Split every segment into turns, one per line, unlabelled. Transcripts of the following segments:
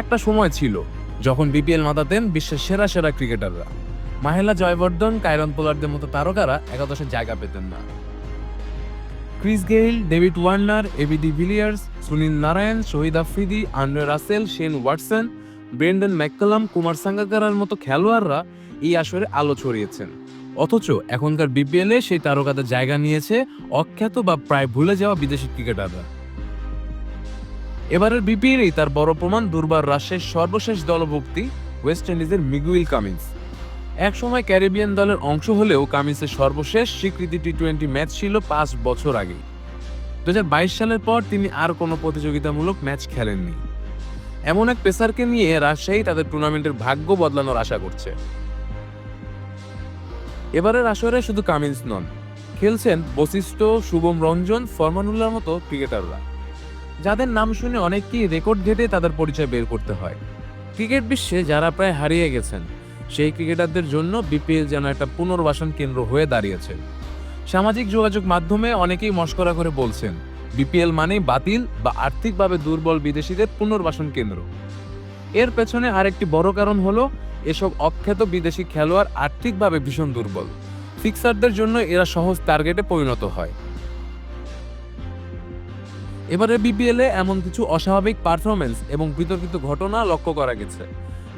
একটা সময় ছিল যখন বিপিএল মাতাতেন বিশ্বের সেরা সেরা ক্রিকেটাররা। মাহেলা জয়বর্ধন, কায়রন পোলার্ডদের মতো তারকারা একাদশে জায়গা পেতেন না। Chris Gayle, David Warner, AB de Villiers, Sunil Narine, Shahid Afridi, Andre Russell, Shane Watson, Brendon McCullum, Kumar সাঙ্গাকারার মতো খেলোয়াড়রা এই আসরে আলো ছড়িয়েছেন। অথচ এখনকার বিপিএলে সেই তারকাদের জায়গা নিয়েছে অখ্যাত বা প্রায় ভুলে যাওয়া বিদেশি ক্রিকেটাররা। এবারের বিপিএলেই তার বড় প্রমাণ দুর্বার রাশিয়ার সর্বশেষ দলভুক্তি ওয়েস্ট ইন্ডিজের মিগুয়েল কামিন্স। একসময় ক্যারিবিয়ান দলের অংশ হলেও কামিন্সের সর্বশেষ স্বীকৃতি টি-20 ম্যাচ ছিল 5 বছর আগে। 2022 সালের পর তিনি আর কোনো প্রতিযোগিতামূলক ম্যাচ খেলেননি। এমন এক পেসারকে নিয়ে রাজশাহী তাদের টুর্নামেন্টের ভাগ্য বদলানোর আশা করছে। এবারের আসরে শুধু কামিন্স নন, খেলছেন বশিষ্ঠ, শুভম রঞ্জন, ফরমানুল্লাহর মতো ক্রিকেটাররা, যাদের নাম শুনে অনেককেই রেকর্ড ঘেটে তাদের পরিচয় বের করতে হয়। ক্রিকেট বিশ্বে যারা প্রায় হারিয়ে গেছেন, সেই ক্রিকেটারদের জন্য বিপিএল যেন একটা পুনর্বাসন কেন্দ্র হয়ে দাঁড়িয়েছে। সামাজিক যোগাযোগ মাধ্যমে অনেকেই মশকরা করে বলছেন বিপিএল মানেই বাতিল বা আর্থিকভাবে দুর্বল বিদেশিদের পুনর্বাসন কেন্দ্র। এর পেছনে আরেকটি বড় কারণ হলো এসব অখ্যাত বিদেশি খেলোয়াড় আর্থিকভাবে ভীষণ দুর্বল। ফিক্সারদের জন্য এরা সহজ টার্গেটে পরিণত হয়। এবারে বিপিএলে এমন কিছু অস্বাভাবিক পারফরমেন্স এবং বিতর্কিত ঘটনা লক্ষ্য করা গেছে,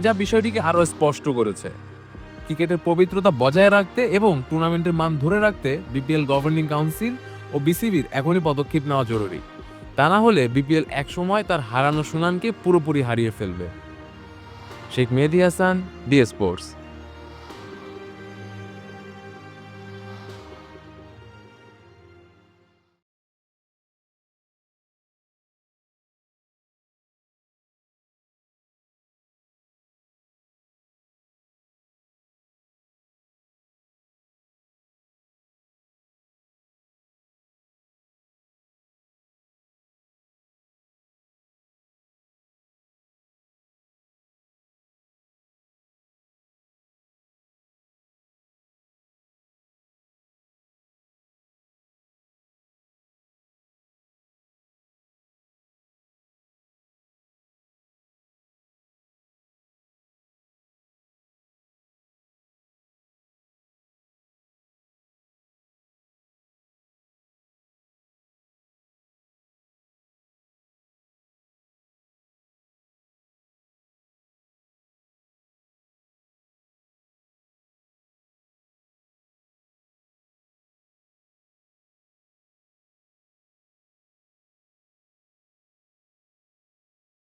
যা বিষয়টিকে আরও স্পষ্ট করেছে। ক্রিকেটের পবিত্রতা বজায় রাখতে এবং টুর্নামেন্টের মান ধরে রাখতে বিপিএল গভর্নিং কাউন্সিল ও বিসিবির এখনই পদক্ষেপ নেওয়া জরুরি। তা না হলে বিপিএল একসময় তার হারানো সুনামকে পুরোপুরি হারিয়ে ফেলবে। শেখ মেহেদী হাসান, ডি স্পোর্টস।